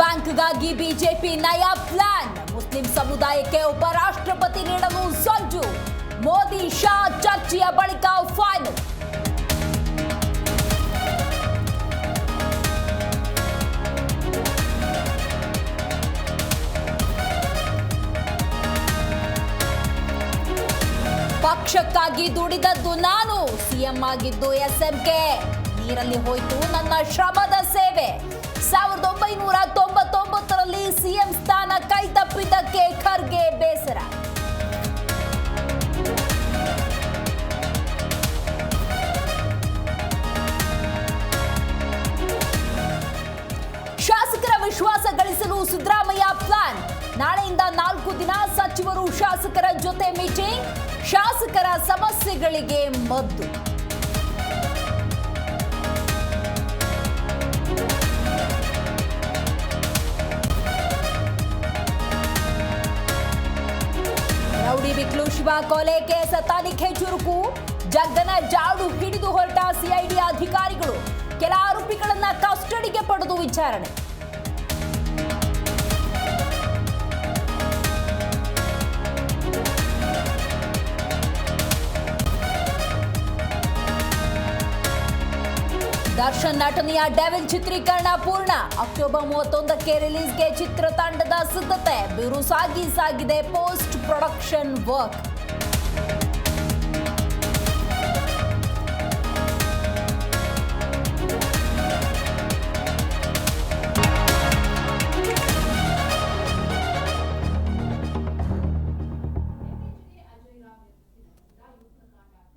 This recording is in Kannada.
ಬ್ಯಾಂಕ್ಗಾಗಿ ಬಿಜೆಪಿ ನಯಾ ಪ್ಲಾನ್. ಮುಸ್ಲಿಂ ಸಮುದಾಯಕ್ಕೆ ಉಪರಾಷ್ಟ್ರಪತಿ ನೀಡಲು ಸಜ್ಜು. ಮೋದಿ ಶಾ ಚರ್ಚೆಯ ಬಳಿಕ ಫೈನಲ್. ಪಕ್ಷಕ್ಕಾಗಿ ದುಡಿದದ್ದು ನಾನು, ಸಿಎಂ ಆಗಿದ್ದು ಎಸ್ಎಂಕೆ. ನೀರಲ್ಲಿ ಹೋಯ್ತು ನನ್ನ ಶ್ರಮದ ಸೇವೆ. 1999ರಲ್ಲಿ ಸಿಎಂ ಸ್ಥಾನ ಕೈತಪ್ಪಿದ್ದಕ್ಕೆ ಖರ್ಗೆ ಬೇಸರ. ಶಾಸಕರ ವಿಶ್ವಾಸ ಗಳಿಸಲು ಸಿದ್ದರಾಮಯ್ಯ ಪ್ಲಾನ್. ನಾಳೆಯಿಂದ 4 ದಿನ ಸಚಿವರು ಶಾಸಕರ ಜೊತೆ ಮೀಟಿಂಗ್. ಶಾಸಕರ ಸಮಸ್ಯೆಗಳಿಗೆ ಮದ್ದು. ರೌಡಿ ಬಿಕ್ಲು ಶಿವ ಕೊಲೆ ಕೇಸ್ ತನಿಖೆ ಚುರುಕು. ಜಗ್ಗನ ಜಾಡು ಹಿಡಿದು ಹೊರಟ ಸಿಐಡಿ ಅಧಿಕಾರಿಗಳು. ಕೆಲ ಆರೋಪಿಗಳನ್ನ ಕಸ್ಟಡಿಗೆ ಪಡೆದು ವಿಚಾರಣೆ. ದರ್ಶನ್ ನಟನೆಯ ಡೆವಿಲ್ ಚಿತ್ರೀಕರಣ ಪೂರ್ಣ. ಅಕ್ಟೋಬರ್ 31ಕ್ಕೆ ರಿಲೀಸ್ಗೆ ಚಿತ್ರತಂಡದ ಸಿದ್ಧತೆ. ಬಿರುಸಾಗಿ ಸಾಗಿದೆ ಪೋಸ್ಟ್ ಪ್ರೊಡಕ್ಷನ್ ವರ್ಕ್.